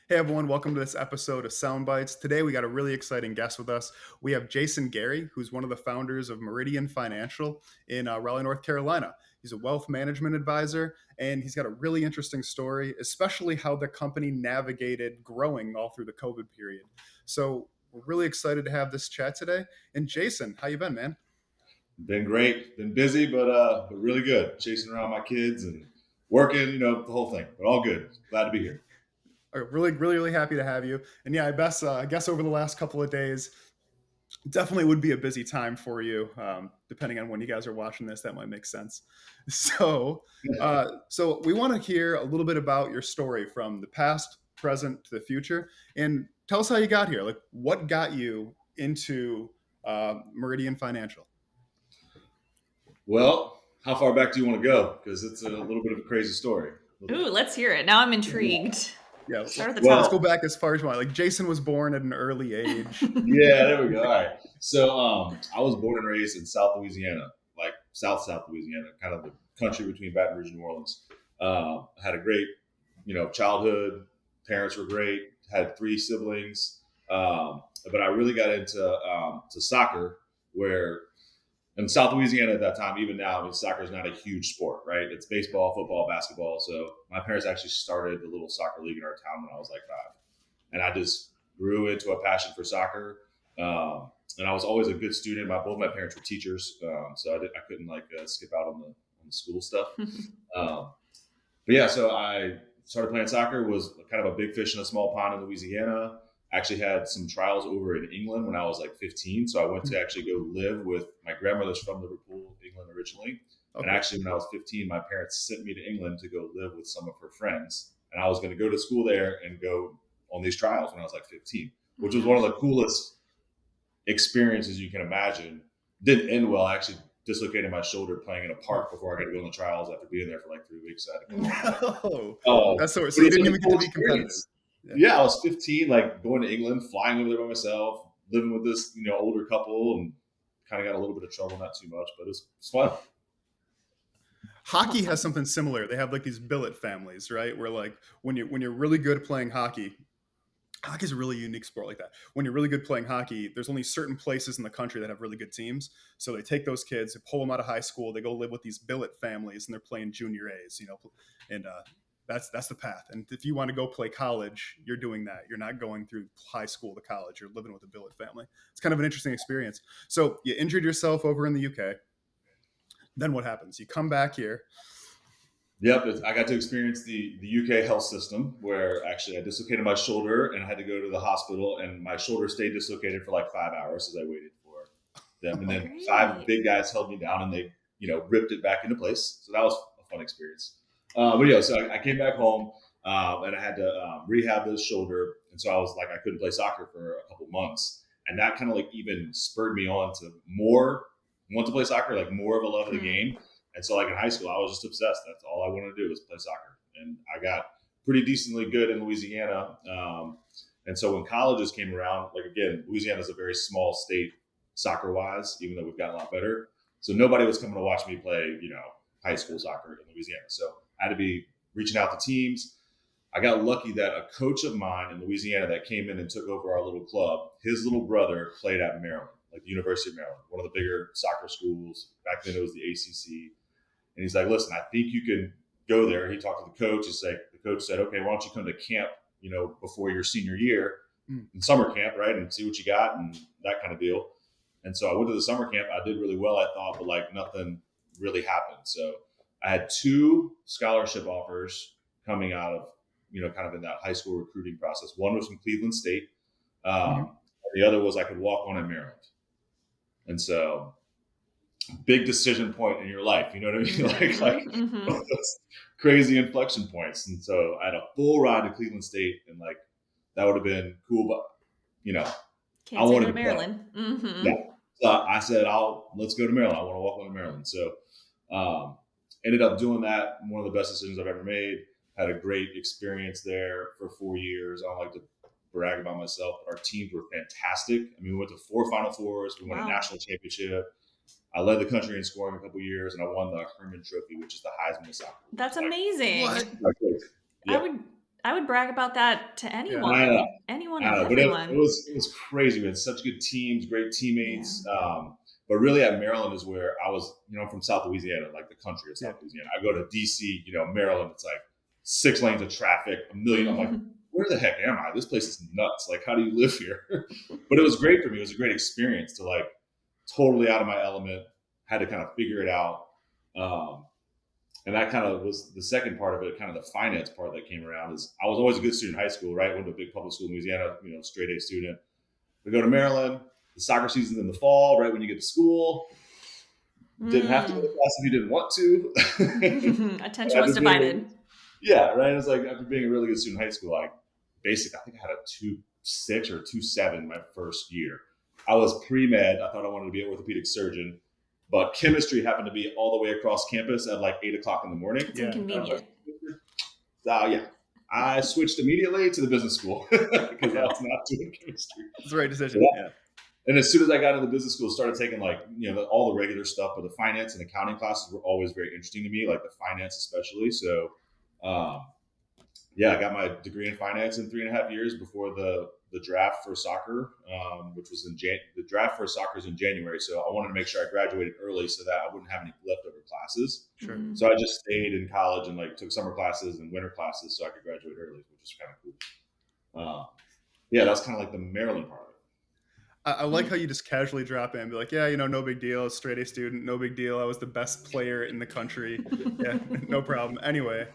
Hey everyone, welcome to this episode of Sound Bites. Today we got a really exciting guest with us. We have Jason Garey, who's one of the founders of Meridian Financial in Raleigh, North Carolina. He's a wealth management advisor, and he's got a really interesting story, especially how the company navigated growing all through the COVID period. So we're really excited to have this chat today. And Jason, how you been, man? Been great. Been busy, but really good. Chasing around my kids and working, the whole thing. But all good. Glad to be here. Really, really, really happy to have you. And yeah, I guess over the last couple of days, definitely would be a busy time for you. Depending on when you guys are watching this, that might make sense. So we want to hear a little bit about your story from the past, present to the future, and tell us how you got here. Like, what got you into Meridian Financial? Well, how far back do you want to go? Because it's a little bit of a crazy story. A little Ooh, bit. let's hear it. Now I'm intrigued. Yeah, Start at the let's go top. Well, back as far as you want. Like, Jason was born at an early age. yeah, there we go. All right. So I was born and raised in South Louisiana, like South Louisiana, kind of the country between Baton Rouge and New Orleans. I had a great, childhood. Parents were great. Had three siblings, but I really got into to soccer, where in South Louisiana at that time, even now, I mean, soccer is not a huge sport, right? It's baseball, football, basketball. So my parents actually started the little soccer league in our town when I was like 5, and I just grew into a passion for soccer. And I was always a good student. Both my parents were teachers, so I couldn't skip out on the school stuff. Um, but yeah, so I started playing soccer. Was kind of a big fish in a small pond in Louisiana. Actually had some trials over in England when I was like 15. So I went to actually go live with my grandmother's from Liverpool, England originally. And Okay. actually, when I was 15, my parents sent me to England to go live with some of her friends. And I was going to go to school there and go on these trials when I was like 15, Oh my which was one of gosh. the coolest experiences you can imagine. Didn't end well. I actually dislocated my shoulder playing in a park before I got to go on the trials after being there for like 3 weeks. So I had to come home. No, that's so But you it's didn't such even a get to cool be competitive. experience. Yeah. Yeah, I was 15, like going to England, flying over there by myself, living with this, older couple, and kind of got a little bit of trouble, not too much, but it's fun. Hockey has Awesome. something similar. They have like these billet families, right? Where like when you're really good at playing hockey's a really unique sport like that. When you're really good playing hockey, there's only certain places in the country that have really good teams. So they take those kids, they pull them out of high school, they go live with these billet families, and they're playing junior A's, and that's the path. And if you want to go play college, you're doing that. You're not going through high school to college. You're living with a billet family. It's kind of an interesting experience. So you injured yourself over in the UK. Then what happens? You come back here. Yep, I got to experience the UK health system where actually I dislocated my shoulder and I had to go to the hospital, and my shoulder stayed dislocated for like 5 hours as I waited for them. And then five Great. big guys held me down and they, ripped it back into place. So that was a fun experience. But yeah, so I came back home and I had to rehab this shoulder. And so I was like, I couldn't play soccer for a couple months. And that kind of like even spurred me on to want to play soccer, like more of a love of the Hmm. game. And so, like in high school, I was just obsessed. That's all I wanted to do was play soccer, and I got pretty decently good in Louisiana. And so, when colleges came around, like again, Louisiana is a very small state soccer wise, even though we've gotten a lot better. So nobody was coming to watch me play, high school soccer in Louisiana. So I had to be reaching out to teams. I got lucky that a coach of mine in Louisiana that came in and took over our little club, his little brother played at Maryland, like the University of Maryland, one of the bigger soccer schools. Back then it was the ACC. And he's like, listen, I think you can go there. He talked to the coach. The coach said, okay, why don't you come to camp, before your senior year Mm. in summer camp, right? And see what you got and that kind of deal. And so I went to the summer camp. I did really well, I thought, but like nothing really happened. So I had two scholarship offers coming out of, kind of in that high school recruiting process. One was from Cleveland State. Mhm. And the other was I could walk on in Maryland. And so big decision point in your life. You know what I mean? Like Mm-hmm. Mm-hmm. one of those crazy inflection points. And so I had a full ride to Cleveland State, and like that would have been cool, but I Can't say no wanted to to play. Maryland. Yeah. Mm-hmm. So I said, let's go to Maryland. I want to walk on to Maryland. So um, ended up doing that. One of the best decisions I've ever made. Had a great experience there for 4 years. I don't like to brag about myself, but our teams were fantastic. I mean, we went to 4 Final Fours. We won a Wow. national championship. I led the country in scoring a couple years, and I won the Herman Trophy, which is the Heisman of soccer, which That's is like, amazing. What? like crazy. I Yeah. would I would brag about that to Yeah. I know, anyone I and know, but it everyone. was crazy. We had such good teams, great Yeah. teammates. But really, at Maryland is where I was. I'm from South Louisiana, like the country of Yeah. South Louisiana. I go to DC, Maryland. It's like 6 lanes of traffic, a million. I'm like, where the heck am I? This place is nuts. Like, how do you live here? But it was great for me. It was a great experience to like totally out of my element. Had to kind of figure it out. Um, and that kind of was the second part of it, kind of the finance part that came around. Is I was always a good student in high school, right? Went to a big public school in Louisiana, straight A student. We go to Maryland. The soccer season's in the fall, right when you get to school. Didn't have to go to class if you didn't want to. Attention was divided. Yeah, right. It was like after being a really good student in high school, I think I had a 2.6 or 2.7 my first year. I was pre-med. I thought I wanted to be an orthopedic surgeon, but chemistry happened to be all the way across campus at like 8 o'clock in the morning. It's inconvenient. Yeah. I switched immediately to the business school because I was not doing chemistry. It's the right decision. Yeah. And as soon as I got into business school, started taking like, all the regular stuff, but the finance and accounting classes were always very interesting to me, like the finance especially. So, I got my degree in finance in 3.5 years before the draft for soccer, which was the draft for soccer is in January. So I wanted to make sure I graduated early so that I wouldn't have any leftover classes. Sure. So I just stayed in college and like took summer classes and winter classes so I could graduate early, which is kind of cool. That's kind of like the Maryland part of it. I like how you just casually drop in and be like, yeah, no big deal. Straight A student, no big deal. I was the best player in the country. Yeah, no problem. Anyway.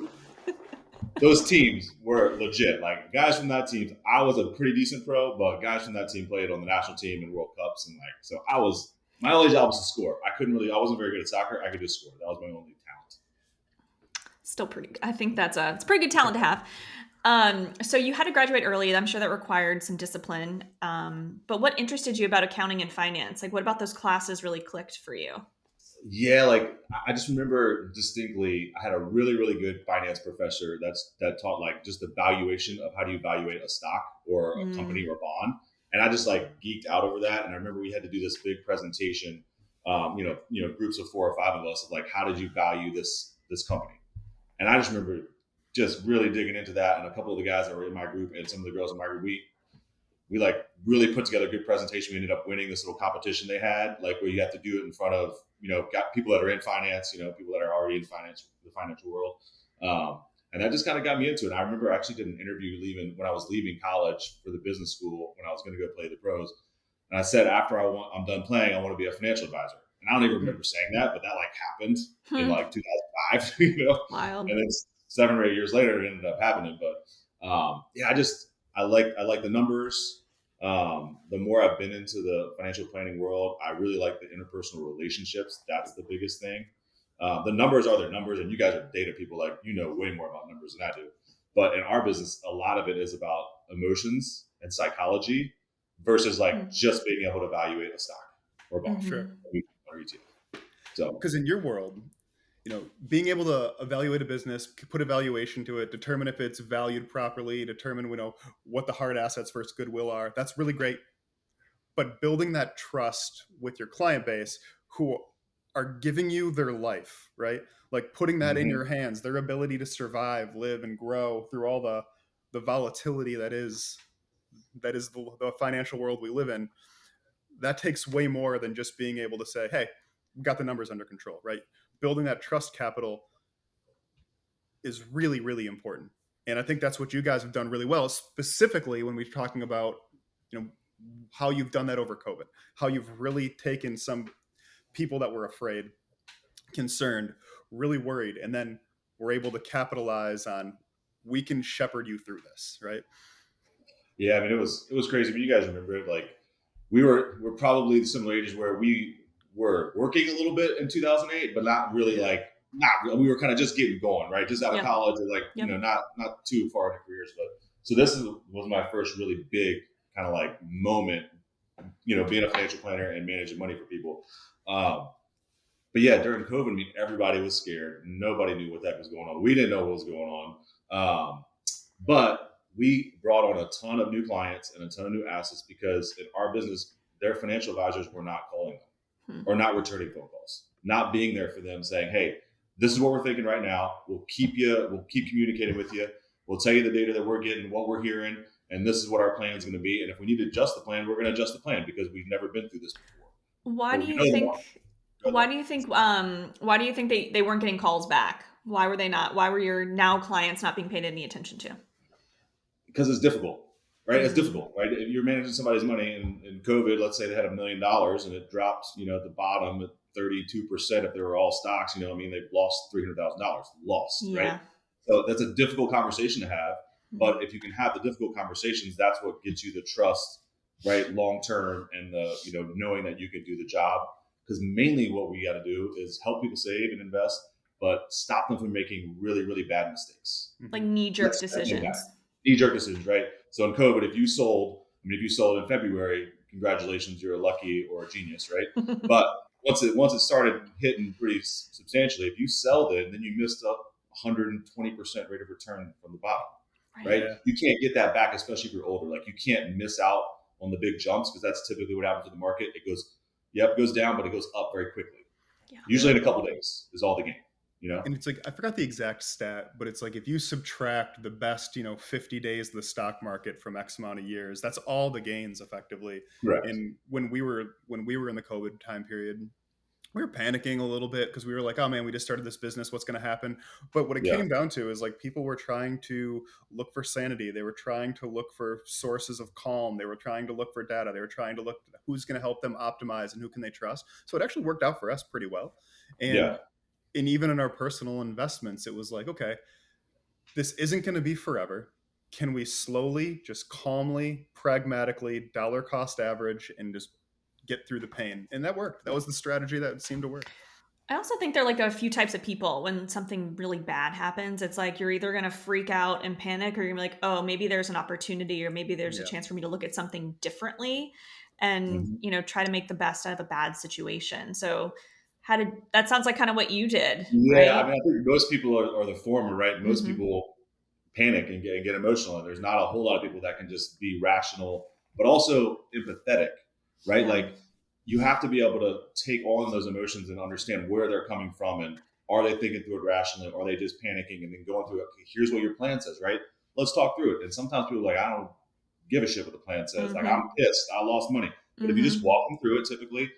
Those teams were legit. Like guys from that team, I was a pretty decent pro, but guys from that team played on the national team in World Cups. And so my only job was to score. I wasn't very good at soccer. I could just score. That was my only talent. Still pretty good. I think it's a pretty good talent to have. So you had to graduate early. I'm sure that required some discipline. But what interested you about accounting and finance? Like, what about those classes really clicked for you? Yeah, like I just remember distinctly, I had a really, really good finance professor that taught like just the valuation of how do you evaluate a stock or a company or bond. And I just like geeked out over that. And I remember we had to do this big presentation, groups of 4 or 5 of us of like, how did you value this company? And I just remember just really digging into that. And a couple of the guys that were in my group and some of the girls in my group, we like really put together a good presentation. We ended up winning this little competition they had, like where you have to do it in front of, got people that are in finance, people that are already in the financial world. And that just kind of got me into it. I remember I actually did an interview when I was leaving college for the business school when I was going to go play the pros. And I said, after I'm done playing, I want to be a financial advisor. And I don't even remember saying that, but that like happened in like 2005, Wild. And then 7 or 8 years later, it ended up happening. But I like the numbers. The more I've been into the financial planning world, I really like the interpersonal relationships. That's the biggest thing. The numbers are their numbers, and you guys are data people, like way more about numbers than I do. But in our business, a lot of it is about emotions and psychology versus like just being able to evaluate a stock or bond. Sure. Or ETF. So, because in your world, being able to evaluate a business, put a valuation to it, determine if it's valued properly, determine, what the hard assets versus goodwill are. That's really great. But building that trust with your client base who are giving you their life, right? Like putting that in your hands, their ability to survive, live, and grow through all the volatility that is the financial world we live in. That takes way more than just being able to say, hey, we got the numbers under control, right? Building that trust capital is really, really important. And I think that's what you guys have done really well, specifically when we're talking about, how you've done that over COVID, how you've really taken some people that were afraid, concerned, really worried, and then we're able to capitalize on, we can shepherd you through this, right? Yeah, I mean, it was crazy. I mean, you guys remember it, like we're probably the similar ages where we were working a little bit in 2008, but not really we were kind of just getting going, right? Just out of college or not too far into careers. But so this was my first really big kind of like moment, being a financial planner and managing money for people. But yeah, during COVID, I mean, everybody was scared. Nobody knew what the heck was going on. We didn't know what was going on. But we brought on a ton of new clients and a ton of new assets because in our business, their financial advisors were not calling them or not returning phone calls, not being there for them saying, hey, this is what we're thinking right now. We'll keep communicating with you. We'll tell you the data that we're getting, what we're hearing, and this is what our plan is going to be. And if we need to adjust the plan, we're going to adjust the plan because we've never been through this before. Why But do we you know the think market. why do you think why do you think they weren't getting calls back? Why were they not? Why were your now clients not being paid any attention to? Because it's difficult, right? It's Mm. difficult, right? If you're managing somebody's money in COVID, let's say they had $1 million and it drops, at the bottom at 32%. If they were all stocks, they've lost $300,000 lost, right? Yeah. So that's a difficult conversation to have. Mhm. But if you can have the difficult conversations, that's what gets you the trust, right, long term, and the knowing that you can do the job. Because mainly what we got to do is help people save and invest, but stop them from making really, really bad mistakes. Like knee-jerk That's decisions. Knee-jerk decisions, right? So in COVID, if you sold in February, congratulations, you're a lucky or a genius, right? But once it started hitting pretty substantially, if you sell then you missed up 120% rate of return from the bottom, right? Yeah. You can't get that back, especially if you're older. Like you can't miss out on the big jumps because that's typically what happens to the market. It goes down, but it goes up very quickly. Yeah. Usually in a couple of days is all the game. And it's like, I forgot the exact stat, but it's like if you subtract the best, 50 days of the stock market from X amount of years, that's all the gains effectively. Correct. And when we were in the COVID time period, we were panicking a little bit because we were like, oh man, we just started this business. What's going to happen? But what it Yeah. came down to is like people were trying to look for sanity. They were trying to look for sources of calm. They were trying to look for data. They were trying to look who's going to help them optimize and who can they trust. So it actually worked out for us pretty well. Yeah. And even in our personal investments, it was like, okay, this isn't going to be forever. Can we slowly, just calmly, pragmatically, dollar cost average and just get through the pain? And that worked. That was the strategy that seemed to work. I also think there are like a few types of people when something really bad happens. It's like you're either going to freak out and panic, or you're like, oh, maybe there's an opportunity, or maybe there's a chance for me to look at something differently and, try to make the best out of a bad situation. So that sounds like kind of what you did, Yeah, right? I mean, I think most people are the former, right? Most Mhm. people panic and get emotional, and there's not a whole lot of people that can just be rational, but also empathetic, right? Yeah. Like you have to be able to take on those emotions and understand where they're coming from, and are they thinking through it rationally, or are they just panicking and then going through it? Okay, here's what your plan says, right? Let's talk through it. And sometimes people are like, I don't give a shit what the plan says. Like I'm pissed, I lost money. But if you just walk them through it, typically,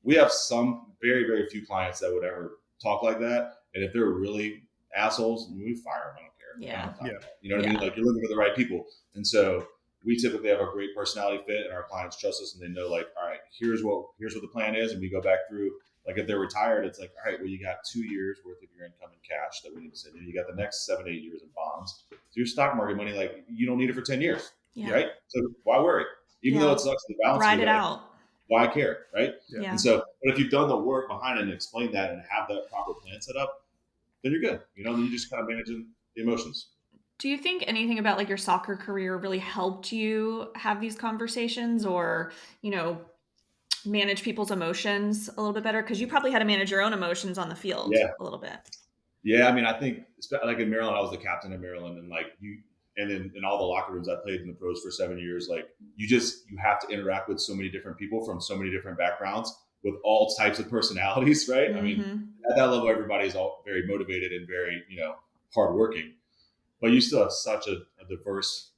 we have some very, very few clients that would ever talk like that. And if they're really assholes, we fire them. I don't care. Yeah. You know what I mean? Like you're looking for the right people. And so we typically have a great personality fit, and our clients trust us, and they know like, all right, here's what the plan is. And we go back through, like if they're retired, it's like, all right, well, you got 2 years worth of your income in cash that we need to send you. You got the next 7 to 8 years in bonds. So your stock market money, like you don't need it for 10 years, right? So why worry? Even though it sucks to balance, ride it out. Why care, right? Yeah. And so, but if you've done the work behind it and explained that and have that proper plan set up, then you're good. Then you just kind of managing the emotions. Do you think anything about like your soccer career really helped you have these conversations, or, manage people's emotions a little bit better? Because you probably had to manage your own emotions on the field a little bit. Yeah, I mean, I think like in Maryland, I was the captain of Maryland, and like and in all the locker rooms, I played in the pros for 7 years. Like you have to interact with so many different people from so many different backgrounds with all types of personalities, right? I mean, at that level, everybody's all very motivated and very, hardworking, but you still have such a diverse,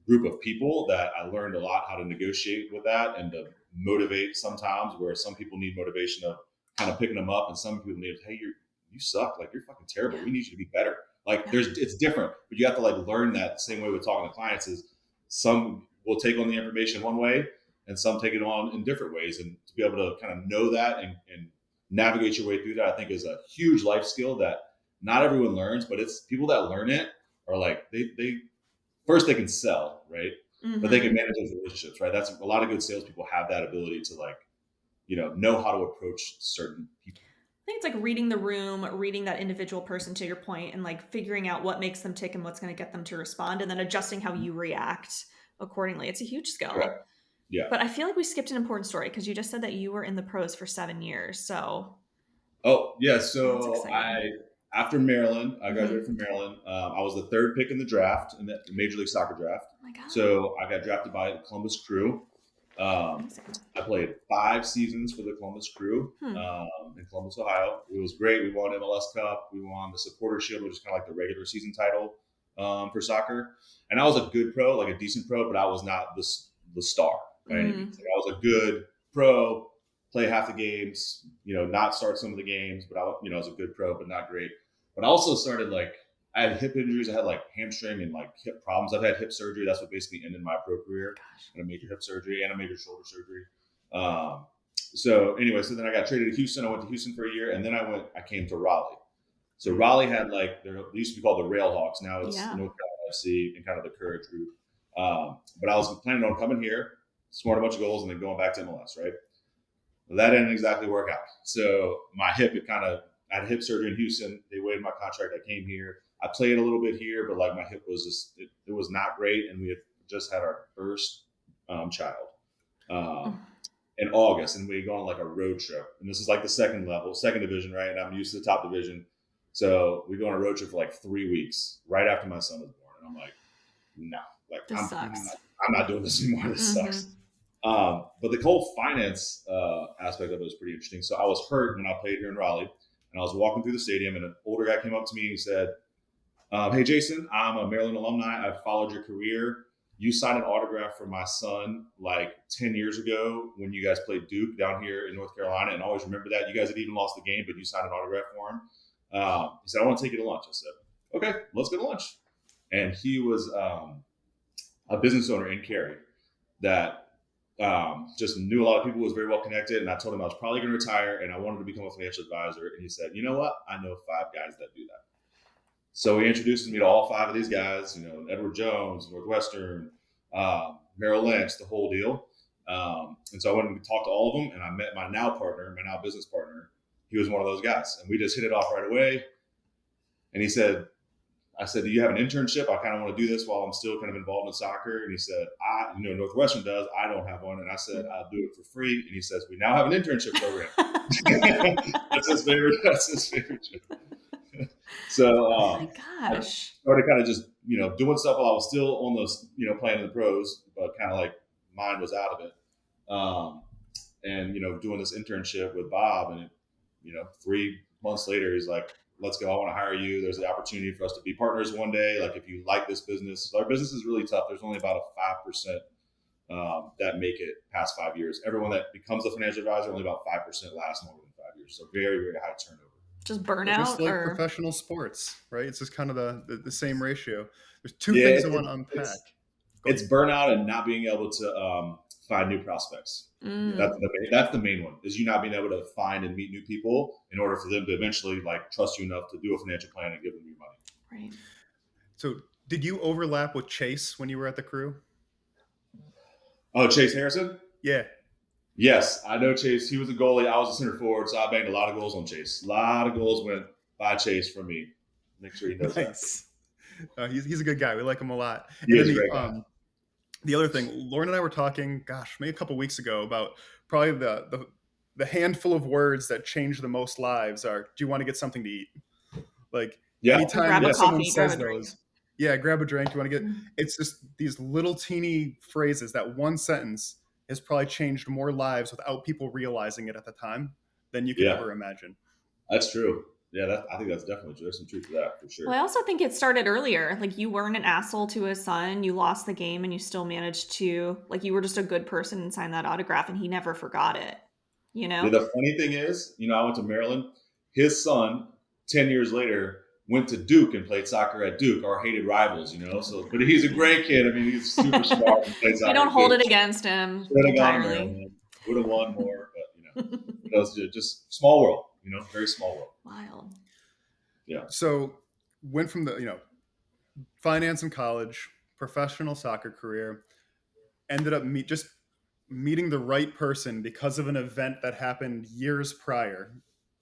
group of people that I learned a lot how to negotiate with that and to motivate sometimes, where some people need motivation of kind of picking them up, and some people need, hey, you suck, like you're fucking terrible. We need you to be better. Like it's different, but you have to like learn that same way with talking to clients is some will take on the information one way and some take it on in different ways. And to be able to kind of know that and navigate your way through that, I think is a huge life skill that not everyone learns, but it's people that learn it are like, they first they can sell, right? But they can manage those relationships, right? That's a lot of good salespeople have that ability to like, know how to approach certain people. I think it's like reading the room, reading that individual person, to your point, and like figuring out what makes them tick and what's going to get them to respond, and then adjusting how you react accordingly. It's a huge skill. Correct. Yeah. But I feel like we skipped an important story because you just said that you were in the pros for 7 years. So. Oh yeah. So after Maryland, I graduated from Maryland. I was the third pick in the draft, in the Major League Soccer draft. Oh my God. So I got drafted by Columbus Crew. I played 5 seasons for the Columbus Crew in Columbus, Ohio. It was great. We won MLS Cup. We won the Supporter Shield, which is kind of like the regular season title. for soccer, and I was a good pro, like a decent pro, but I was not the star by any means. Like, I was a good pro, play half the games, not start some of the games, but I was a good pro, but not great. But I also started like I had hip injuries, I had like hamstring and like hip problems. I've had hip surgery. That's what basically ended my pro career. And a major hip surgery and a major shoulder surgery. So anyway, so then I got traded to Houston. I went to Houston for a year, and then I came to Raleigh. So Raleigh had they used to be called the Railhawks. Now it's North Carolina FC and kind of the Courage Group. But I was planning on coming here, scoring a bunch of goals, and then going back to MLS, right? Well, that didn't exactly work out. So my hip, I had hip surgery in Houston. They waived my contract. I came here. I played a little bit here, but like my hip was just, it was not great. And we had just had our first child in August, and we had gone on like a road trip. And this is like the second division, right? And I'm used to the top division. So we go on a road trip for like 3 weeks right after my son was born. And I'm like, no, like I'm not doing this anymore. This sucks. But the whole finance aspect of it was pretty interesting. So I was hurt when I played here in Raleigh, and I was walking through the stadium, and an older guy came up to me and he said, hey, Jason, I'm a Maryland alumni. I've followed your career. You signed an autograph for my son like 10 years ago when you guys played Duke down here in North Carolina. And I always remember that. You guys had even lost the game, but you signed an autograph for him. He said, I want to take you to lunch. I said, okay, let's go to lunch. And he was a business owner in Cary that just knew a lot of people, was very well connected. And I told him I was probably going to retire and I wanted to become a financial advisor. And he said, you know what? I know 5 guys that do that. So he introduces me to all 5 of these guys, Edward Jones, Northwestern, Merrill Lynch, the whole deal. And so I went and talked to all of them, and I met my now business partner. He was one of those guys, and we just hit it off right away. And I said, do you have an internship? I kind of want to do this while I'm still kind of involved in soccer. And he said, Northwestern does. I don't have one. And I said, I'll do it for free. And he says, we now have an internship program. That's his favorite joke. So oh my gosh. I started kind of just, doing stuff while I was still on those, playing in the pros, but kind of like mind was out of it. And, doing this internship with Bob, and, 3 months later, he's like, let's go. I want to hire you. There's the opportunity for us to be partners one day. Like, if you like this business, our business is really tough. There's only about a 5% that make it past 5 years. Everyone that becomes a financial advisor, only about 5% lasts longer than 5 years. So very, very high turnover. Just burnout, just like professional sports, right? It's just kind of the same ratio. There's 2 things I want to unpack. It's burnout and not being able to find new prospects. That's the main one, is you not being able to find and meet new people in order for them to eventually like trust you enough to do a financial plan and give them your money. Right. So did you overlap with Chase when you were at the Crew? Oh, Chase Harrison? Yeah. Yes, I know Chase. He was a goalie. I was a center forward, so I banged a lot of goals on Chase. A lot of goals went by Chase for me. Make sure he knows that. He's a good guy. We like him a lot. He is a great guy. The other thing, Lauren and I were talking, maybe a couple weeks ago, about probably the handful of words that change the most lives are, do you want to get something to eat? Like, anytime someone says those, grab a drink. You want to get, it's just these little teeny phrases, that one sentence has probably changed more lives without people realizing it at the time than you could ever imagine. That's true. Yeah, I think that's definitely true. There's some truth to that for sure. Well, I also think it started earlier. Like, you weren't an asshole to his son. You lost the game and you still managed to, like, you were just a good person and signed that autograph, and he never forgot it, Yeah, the funny thing is, I went to Maryland. His son, 10 years later, went to Duke and played soccer at Duke, our hated rivals, So, but he's a great kid. I mean, he's super smart and played soccer. You don't hold it against him entirely. Would have won more, but it was just small world. Very small world. Wild. Yeah. So went from the, finance in college, professional soccer career, ended up just meeting the right person because of an event that happened years prior.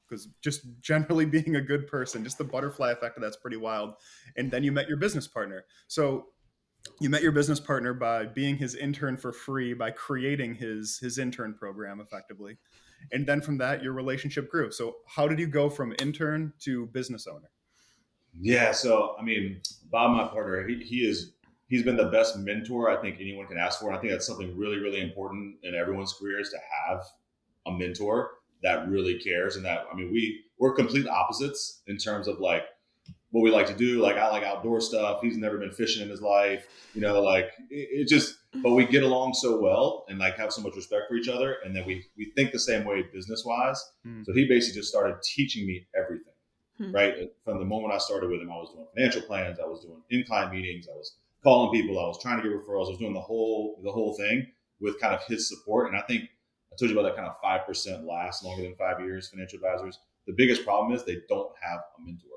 Because just generally being a good person, just the butterfly effect of that's pretty wild. And then you met your business partner. So you met your business partner by being his intern for free, by creating his intern program effectively. And then from that, your relationship grew. So how did you go from intern to business owner? Yeah. So, Bob, my partner, he's been the best mentor I think anyone can ask for. And I think that's something really, really important in everyone's career, is to have a mentor that really cares. And that, we're complete opposites in terms of like, what we like to do. Like I like outdoor stuff. He's never been fishing in his life, like it just, but we get along so well and like have so much respect for each other. And then we think the same way business wise. Mm. So he basically just started teaching me everything, Hmm. right? From the moment I started with him, I was doing financial plans. I was doing in-client meetings. I was calling people. I was trying to get referrals. I was doing the whole thing with kind of his support. And I think I told you about that kind of 5% last longer than 5 years, financial advisors. The biggest problem is they don't have a mentor,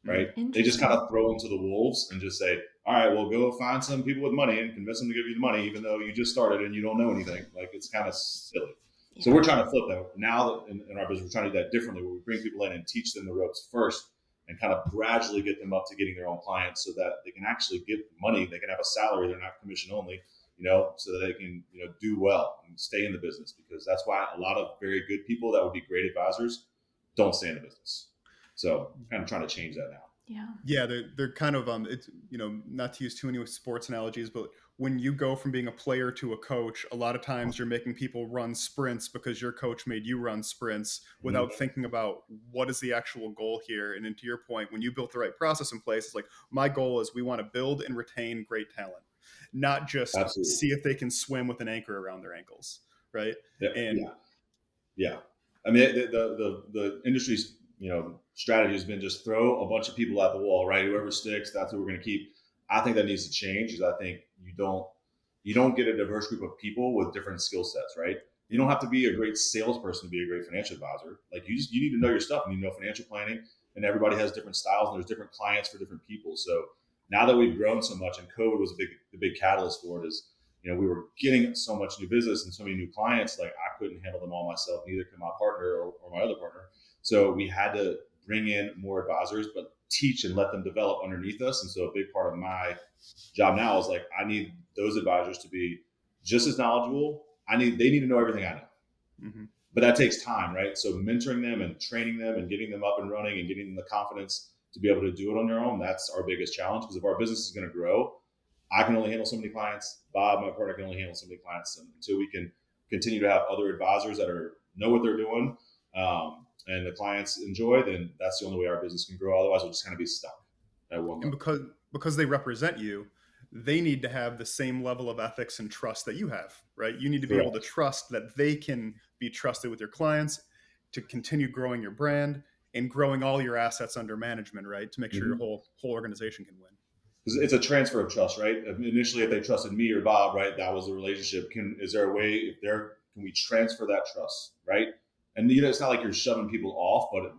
right? They just kind of throw them to the wolves and just say, all right, well, go find some people with money and convince them to give you the money, even though you just started and you don't know anything. Like, it's kind of silly. Yeah. So we're trying to flip that. Now in our business, we're trying to do that differently, where we bring people in and teach them the ropes first and kind of gradually get them up to getting their own clients so that they can actually get money. They can have a salary. They're not commission only, so that they can, do well and stay in the business, because that's why a lot of very good people that would be great advisors don't stay in the business. So I'm kind of trying to change that now. Yeah, they're kind of it's not to use too many sports analogies, but when you go from being a player to a coach, a lot of times you're making people run sprints because your coach made you run sprints without thinking about what is the actual goal here. And then to your point, when you built the right process in place, it's like, my goal is we want to build and retain great talent, not just Absolutely. see if they can swim with an anchor around their ankles, right? Yeah. I mean, the industry's strategy has been just throw a bunch of people at the wall, right? Whoever sticks, that's who we're going to keep. I think that needs to change, because I think you don't get a diverse group of people with different skill sets, right? You don't have to be a great salesperson to be a great financial advisor. Like, you need to know your stuff, and you know financial planning, and everybody has different styles, and there's different clients for different people. So now that we've grown so much, and COVID was the big catalyst for it, is we were getting so much new business and so many new clients, like I couldn't handle them all myself, neither could my partner or my other partner. So we had to bring in more advisors, but teach and let them develop underneath us. And so a big part of my job now is like, I need those advisors to be just as knowledgeable. They need to know everything I know. Mm-hmm. But that takes time, right? So mentoring them and training them and getting them up and running and getting them the confidence to be able to do it on their own, that's our biggest challenge. Because if our business is going to grow, I can only handle so many clients. Bob, my partner, can only handle so many clients. And until we can continue to have other advisors that know what they're doing, and the clients enjoy, then that's the only way our business can grow. Otherwise, we'll just kind of be stuck at one level. And because they represent you, they need to have the same level of ethics and trust that you have, right? You need to be able to trust that they can be trusted with your clients to continue growing your brand and growing all your assets under management, right? To make sure your whole organization can win. It's a transfer of trust, right? Initially, if they trusted me or Bob, right, that was the relationship. Is there a way, can we transfer that trust, right? And it's not like you're shoving people off, but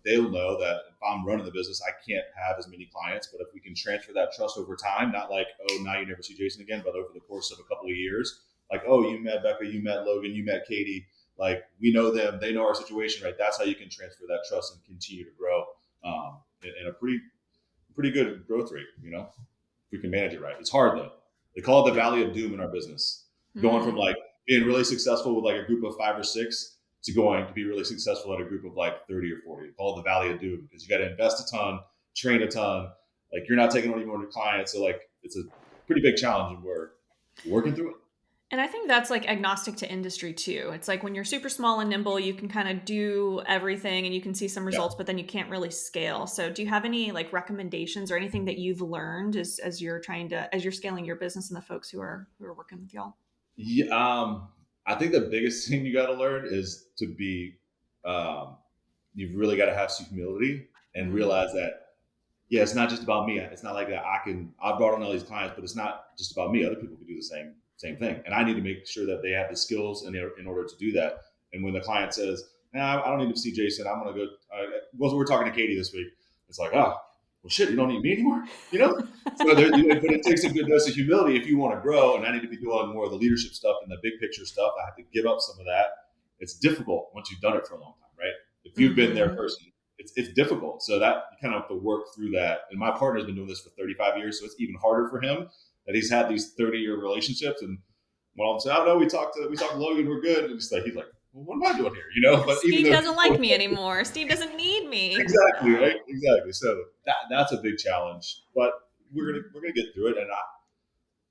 they'll know that if I'm running the business, I can't have as many clients. But if we can transfer that trust over time, not like, oh, now you never see Jason again, but over the course of a couple of years, like, oh, you met Becca, you met Logan, you met Katie, like, we know them, they know our situation, right? That's how you can transfer that trust and continue to grow in a pretty good growth rate, if we can manage it right. It's hard though. They call it the valley of doom in our business. Going from like being really successful with like a group of 5 or 6 to going to be really successful at a group of like 30 or 40. They call it the valley of doom, because you got to invest a ton, train a ton. Like, you're not taking on any more clients. So like, it's a pretty big challenge, and we're working through it. And I think that's like agnostic to industry too. It's like when you're super small and nimble, you can kind of do everything and you can see some results, but then you can't really scale. So do you have any like recommendations or anything that you've learned as you're scaling your business and the folks who are working with y'all? Yeah, I think the biggest thing you got to learn is to be, you've really got to have some humility and realize that, it's not just about me. It's not like that I brought on all these clients, but it's not just about me. Other people can do the same thing. And I need to make sure that they have the skills in order to do that. And when the client says, I don't need to see Jason, I'm going to go, we're talking to Katie this week. It's like, well, shit, you don't need me anymore, So but it takes a good dose of humility if you want to grow. And I need to be doing more of the leadership stuff and the big picture stuff. I have to give up some of that. It's difficult once you've done it for a long time, right? If you've been there person, it's difficult. So that you kind of have to work through that. And my partner's been doing this for 35 years. So it's even harder for him that he's had these 30-year relationships. And when I'm saying, oh no, we talked to Logan, we're good. And he's like, well, what am I doing here? But Steve doesn't like me anymore. Steve doesn't need me. Exactly, right? Exactly. So that's a big challenge, but we're gonna get through it. And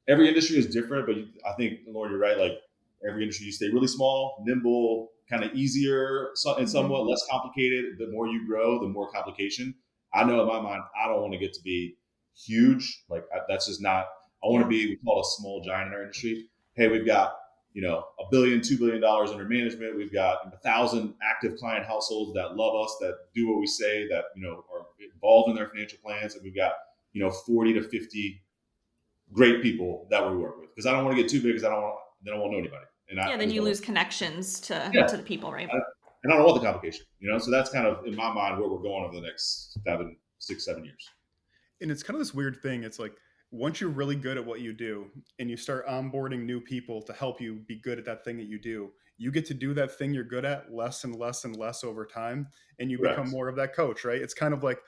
every industry is different, but I think, Lauren, you're right. Like, every industry, you stay really small, nimble, kind of easier, and somewhat less complicated. The more you grow, the more complication. I know in my mind, I don't want to get to be huge. Like that's just not. I want to Yeah. be, we call it a small giant in our industry. Hey, we've got $1 billion, $2 billion under management. We've got 1,000 active client households that love us, that do what we say, that are involved in their financial plans, and we've got 40 to 50 great people that we work with. Because I don't want to get too big, because then I won't know anybody, and I Then just you don't. lose connections to Yeah, the people, right? and I don't want the complication. So that's kind of in my mind where we're going over the next 6, 7 years. And it's kind of this weird thing. It's like once you're really good at what you do and you start onboarding new people to help you be good at that thing that you do, you get to do that thing you're good at less and less and less over time, and you become Correct. more of that coach, right? It's kind of like,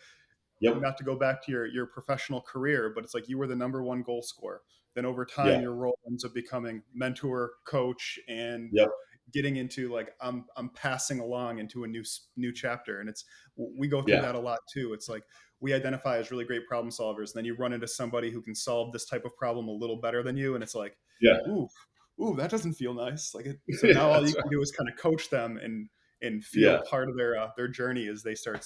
Yep. not to go back to your professional career, but it's like you were the number one goal scorer. Then over time, Yeah. your role ends up becoming mentor, coach, and Yep. getting into like I'm passing along into a new chapter. And we go through Yeah. that a lot too. It's like we identify as really great problem solvers, and then you run into somebody who can solve this type of problem a little better than you, and it's like, Yeah. ooh, that doesn't feel nice. So Yeah, now all you that's can right. do is kind of coach them and feel Yeah. part of their journey as they start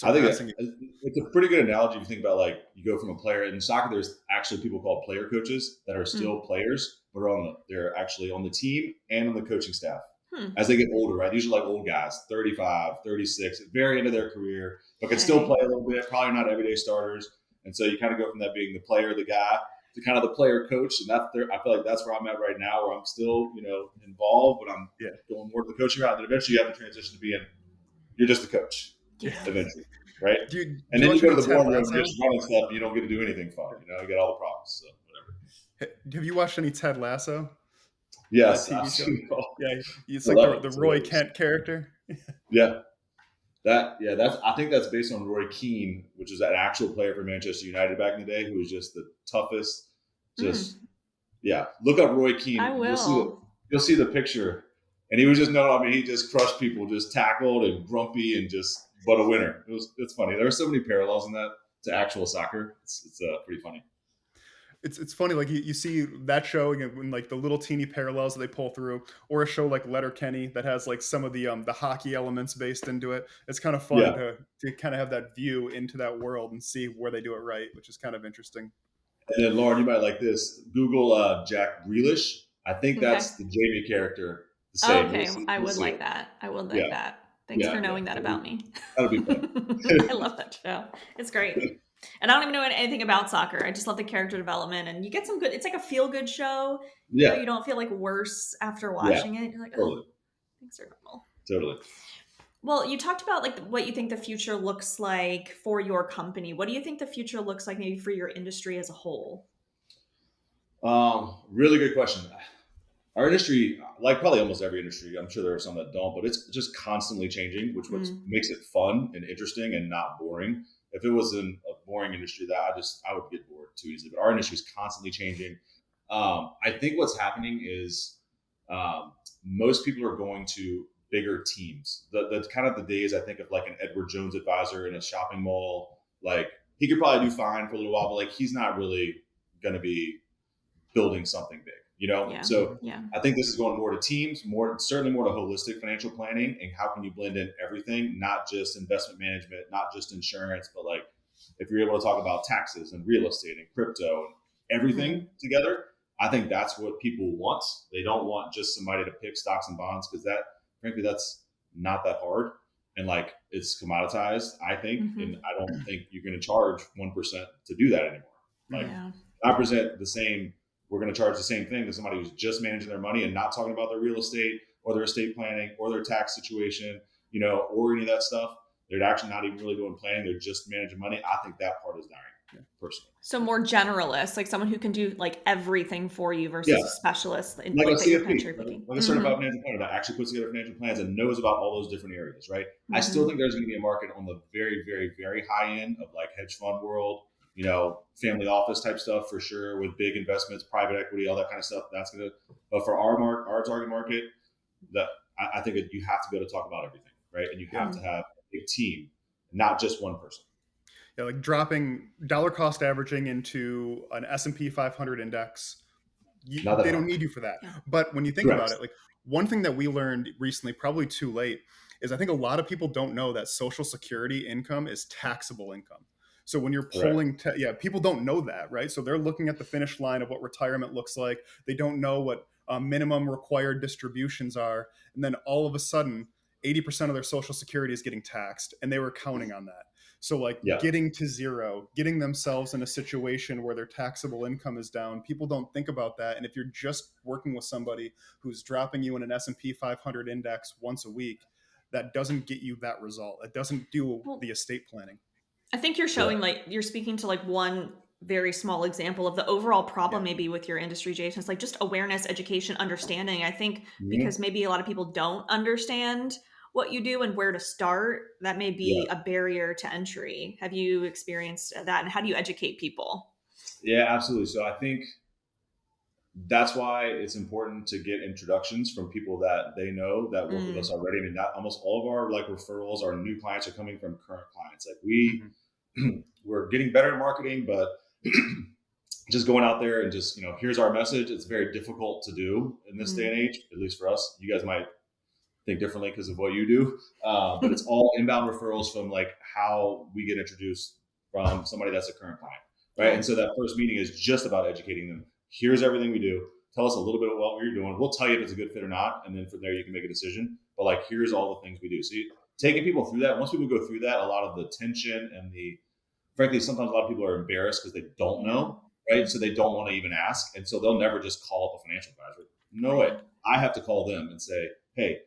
I think surpassing it. it's a pretty good analogy if you think about, like, you go from a player in soccer. There's actually people called player coaches that are Mm. still players, but they're actually on the team and on the coaching staff Hmm. as they get older, right? These are like old guys, 35, 36, very into their career, but can still Okay. play a little bit, probably not everyday starters. And so you kind of go from that being the player, the guy, to kind of the player coach. And I feel like that's where I'm at right now, where I'm still, involved, but I'm Yeah. going more to the coaching route. And then eventually you have to transition to being, you're just the coach Yeah. eventually, right? Do And you then you watch go any to the Ted boardroom and Lasso? you're just running stuff, and you don't get to do anything fun. You get all the problems. So whatever. Have you watched any Ted Lasso? That Yes, TV show? absolutely. Yeah, it's I like love it. the It's Roy hilarious. Kent character. Yeah. I think that's based on Roy Keane, which is an actual player for Manchester United back in the day, who was just the toughest. Just look up Roy Keane. I will. You'll see the picture, and he was just he just crushed people, just tackled and grumpy and just but a winner. It's funny. There are so many parallels in that to actual soccer. It's pretty funny. It's funny, like you see that show again when like the little teeny parallels that they pull through, or a show like Letterkenny that has like some of the hockey elements based into it. It's kind of fun Yeah. to kind of have that view into that world and see where they do it right, which is kind of interesting. And then Lauren, you might like this. Google Jack Grealish. I think Okay. that's the Jamie character. The Oh, same. okay. I You'll would see like it. that. I would like Yeah. that. Thanks for knowing that That'll about me. be fun. I love that show. It's great. And I don't even know anything about soccer. I just love the character development, and you get some good. It's like a feel good show. Yeah. You don't feel like worse after Yeah. watching it. You're like, oh, Totally. things are normal. Totally. Well, you talked about like what you think the future looks like for your company. What do you think the future looks like maybe for your industry as a whole? Really good question. Our industry, like probably almost every industry, I'm sure there are some that don't, but it's just constantly changing, which makes it fun and interesting and not boring. If it was in a boring industry, that I would get bored too easily. But our industry is constantly changing. I think what's happening is most people are going to bigger teams. The kind of the days I think of like an Edward Jones advisor in a shopping mall, like he could probably do fine for a little while, but like he's not really going to be building something big. Yeah. So Yeah. I think this is going more to teams, certainly more to holistic financial planning, and how can you blend in everything, not just investment management, not just insurance, but like if you're able to talk about taxes and real estate and crypto and everything together. I think that's what people want. They don't want just somebody to pick stocks and bonds, because frankly, that's not that hard. And like it's commoditized, I think, and I don't think you're going to charge 1% to do that anymore. Like I present the same. We're going to charge the same thing to somebody who's just managing their money and not talking about their real estate or their estate planning or their tax situation, or any of that stuff. They're actually not even really doing planning. They're just managing money. I think that part is dying, personally. So more generalist, like someone who can do like everything for you versus a specialist. Like a CFP, like a certified Mm-hmm. financial planner that actually puts together financial plans and knows about all those different areas, right? I still think there's going to be a market on the very, very, very high end of like hedge fund world, family office type stuff for sure, with big investments, private equity, all that kind of stuff. But for our target market, I think you have to be able to talk about everything, right? And you have to have a team, not just one person. Yeah, like dropping dollar cost averaging into an S&P 500 index. They don't need you for that. But when you think about it, like one thing that we learned recently, probably too late, is I think a lot of people don't know that Social Security income is taxable income. So when you're Correct. pulling, people don't know that, right? So they're looking at the finish line of what retirement looks like. They don't know what minimum required distributions are. And then all of a sudden, 80% of their Social Security is getting taxed, and they were counting on that. So like Yeah. getting to zero, getting themselves in a situation where their taxable income is down, people don't think about that. And if you're just working with somebody who's dropping you in an S&P 500 index once a week, that doesn't get you that result. It doesn't do Well, the estate planning. I think you're Yeah. showing like you're speaking to like one very small example of the overall Yeah. problem maybe with your industry, Jason. It's like just awareness, education, understanding. I think Mhm. because maybe a lot of people don't understand what you do and where to start, that may Yeah. be a barrier to entry. Have you experienced that? And how do you educate people? Yeah, absolutely. So I think that's why it's important to get introductions from people that they know that work with us Mm, already. I mean, not almost all of our like referrals, our new clients are coming from current clients. Like Mm-hmm. we're getting better at marketing, but just going out there and just, here's our message. It's very difficult to do in this day mm. and age, at least for us. You guys might think differently because of what you do. But it's all inbound referrals from like how we get introduced from somebody that's a current client, right? Yeah. And so that first meeting is just about educating them. Here's everything we do. Tell us a little bit about what you're doing. We'll tell you if it's a good fit or not, and then from there you can make a decision. But like, here's all the things we do. So taking people through that. Once people go through that, a lot of the tension and frankly, sometimes a lot of people are embarrassed because they don't Yeah. know, right? So they don't want to even ask, and so they'll never just call up a financial advisor. No way. Right. I have to call them and say, hey,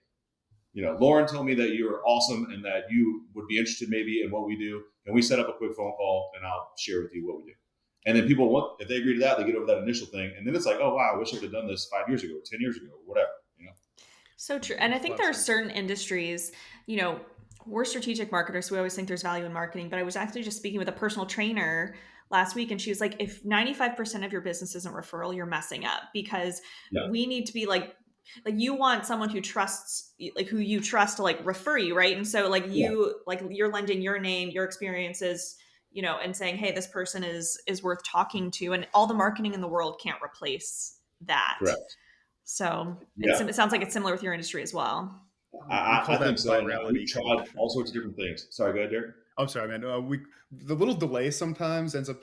Lauren told me that you're awesome and that you would be interested maybe in what we do. Can we set up a quick phone call and I'll share with you what we do? And then people if they agree to that, they get over that initial thing. And then it's like, oh, wow, I wish I would have done this 5 years ago, or 10 years ago, or whatever. So true. And I Makes a think lot of there are sense. certain industries, we're strategic marketers, so we always think there's value in marketing. But I was actually just speaking with a personal trainer last week, and she was like, if 95% of your business isn't referral, you're messing up, because Yeah. we need to be like you want someone who trusts, like who you trust to like refer you, right? And so like Yeah. you're lending your name, your experiences, and saying, hey, this person is worth talking to, and all the marketing in the world can't replace that. Correct. So Yeah. it sounds like it's similar with your industry as well. We call I think that so. And we've virality tried coefficient. all sorts of different things. Sorry, go ahead, Derek. Oh, sorry, man. The little delay sometimes ends up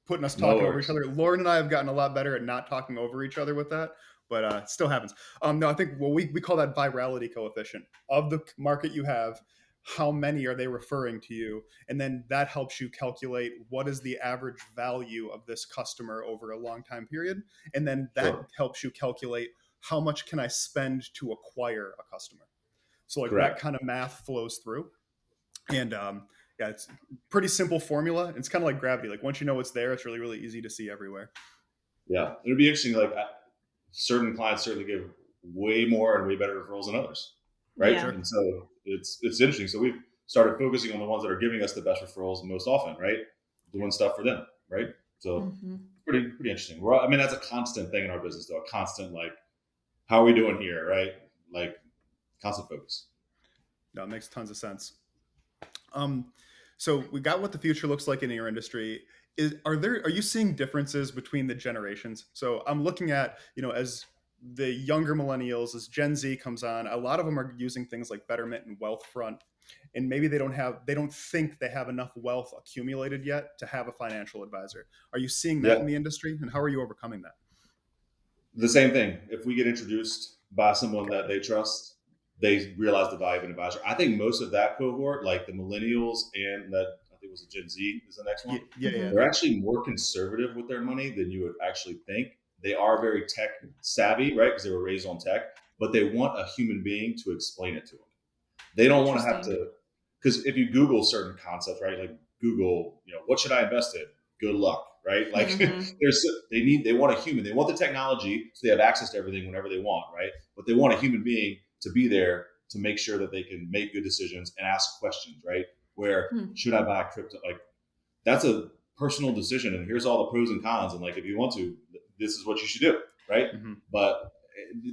putting us No talking over each worries. other. Lauren and I have gotten a lot better at not talking over each other with that, but it still happens. No, I think we call that virality coefficient of the market you have. How many are they referring to you? And then that helps you calculate what is the average value of this customer over a long time period. And then that Sure. helps you calculate how much can I spend to acquire a customer. So like that Correct. kind of math flows through. And yeah, it's a pretty simple formula. It's kind of like gravity. Like once you know it's there, it's really, really easy to see everywhere. Yeah. It'd be interesting. Like certain clients certainly give way more and way better referrals than others. Right. Yeah. Sure. And so it's interesting. So we've started focusing on the ones that are giving us the best referrals most often, right? Doing stuff for them. Right. So Mm-hmm. pretty interesting. I mean, that's a constant thing in our business though. A constant, like, how are we doing here? Right. Like constant focus. No, it makes tons of sense. So we got what the future looks like in your industry. Are you seeing differences between the generations? So I'm looking at, as the younger millennials, as Gen Z comes on, a lot of them are using things like Betterment and Wealthfront, and maybe they don't think they have enough wealth accumulated yet to have a financial advisor. Are you seeing that Yeah. in the industry, and how are you overcoming that? The same thing. If we get introduced by someone Got that it. they trust, they realize the value of an advisor. I think most of that cohort, like the millennials and that I think it was a Gen Z is the next Yeah, one, yeah, yeah. Mm-hmm. they're actually more conservative with their money than you would actually think. They are very tech savvy, right? Because they were raised on tech, but they want a human being to explain it to them. They don't want to have Interesting. to, because if you Google certain concepts, right? Like Google, what should I invest in? Good luck, right? Like Mm-hmm. they want a human. They want the technology so they have access to everything whenever they want, right? But they want a human being to be there to make sure that they can make good decisions and ask questions, right? Where Hmm. should I buy crypto? Like that's a personal decision, and here's all the pros and cons. And like if you want to, this is what you should do, right? Mm-hmm. But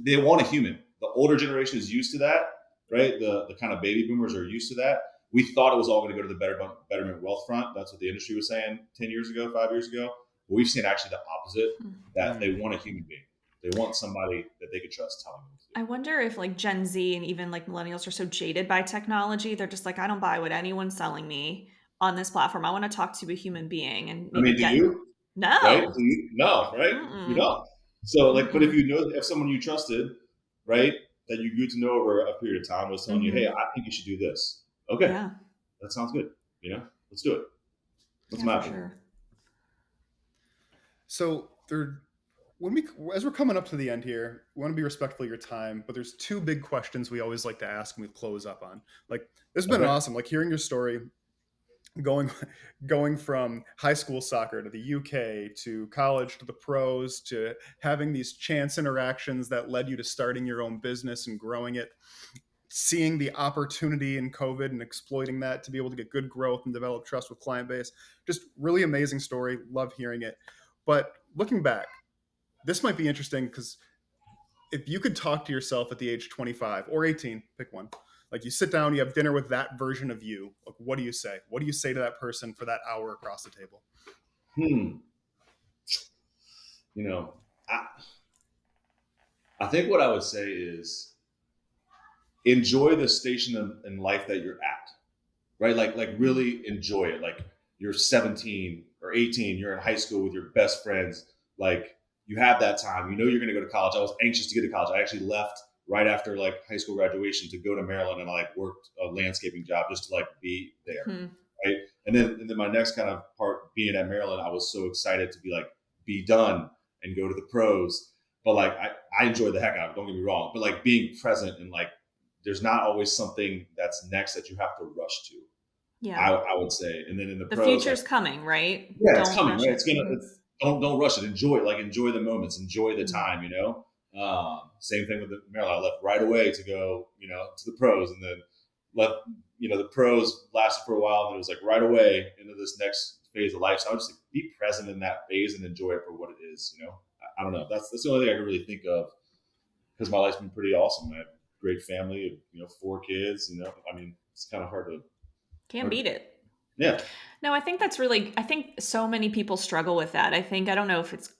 they want a human. The older generation is used to that, right? The kind of baby boomers are used to that. We thought it was all going to go to the Betterment Wealth Front. That's what the industry was saying 10 years ago, 5 years ago. But we've seen actually the opposite, that they want a human being. They want somebody that they could trust telling them to do I wonder if like Gen Z and even like millennials are so jaded by technology. They're just like, I don't buy what anyone's selling me on this platform. I want to talk to a human being and I maybe mean, do get you? Right? no. Do you? No, right? You Mm-mm. don't. So, like, but if Mm-mm. you know, if someone you trusted, right, that you grew to know over a period of time was telling you, hey, Mm-hmm. I think you should do this. Okay, Yeah. that sounds good. Let's do it. That's Yeah, my for opinion. sure. So there, when we as we're coming up to the end here, we want to be respectful of your time, but there's two big questions we always like to ask and we close up on. Like this has been Okay. awesome. Like hearing your story, going going from high school soccer to the UK to college to the pros to having these chance interactions that led you to starting your own business and growing it, seeing the opportunity in COVID and exploiting that to be able to get good growth and develop trust with client base. Just really amazing story. Love hearing it. But looking back, this might be interesting because if you could talk to yourself at the age 25 or 18, pick one. Like you sit down, you have dinner with that version of you. Like, what do you say? What do you say to that person for that hour across the table? Hmm. You know, I, I think what I would say is enjoy the station in life that you're at, right? Like really enjoy it. Like you're 17 or 18, you're in high school with your best friends. Like you have that time. You know you're going to go to college. I was anxious to get to college. I actually left right after like high school graduation to go to Maryland, and I like worked a landscaping job just to like be there, Hmm. right? And then my next kind of part being at Maryland, I was so excited to be like be done and go to the pros. But like I enjoyed the heck out of it, don't get me wrong. But like being present and like there's not always something that's next that you have to rush to. Yeah. I would say, and then in the The pros, like future's coming, right? yeah, it's Don't coming, rush right? it. It's gonna Hmm. don't rush it. Enjoy it, like enjoy the moments, enjoy the Hmm. time. Same thing with the Maryland. I left right away to go, to the pros, and then left. The pros lasted for a while, and it was like right away into this next phase of life. So I would just like, be present in that phase and enjoy it for what it is. I don't know. That's the only thing I can really think of because my life's been pretty awesome. I have a great family, 4 kids. I mean, it's kind of Can't hard. beat it. Yeah, No, I think so many people struggle with that. I don't know if it's,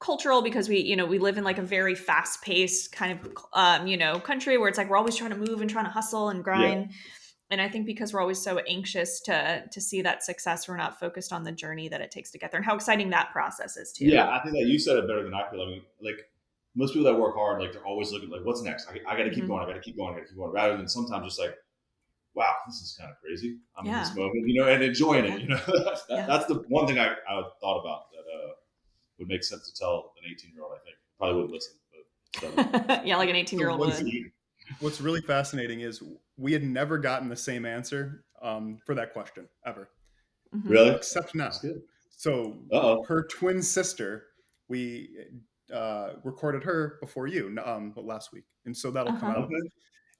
cultural because we live in like a very fast paced kind of, country where it's like we're always trying to move and trying to hustle and yeah, grind. And I think because we're always so anxious to see that success, we're not focused on the journey that it takes to get there and how exciting that process is yeah. too. I think that you said it better than I could. I mean, like most people that work hard, like they're always looking like, what's next? I got to keep Hmm. going. I got to keep going. I got to keep going. Rather than sometimes just like, wow, this is kind of crazy. I'm in this Yeah. moment, and enjoying it. Yeah. Yeah. That's the one thing I thought about that would make sense to tell an 18-year-old. I think probably wouldn't listen, but doesn't. Yeah, like an So 18-year-old what's would. what's really fascinating is we had never gotten the same answer for that question ever, Hmm. Really? except That's now. good. So Uh oh. her twin sister, we recorded her before you, but last week, and so that'll come Uh-huh. out. Okay.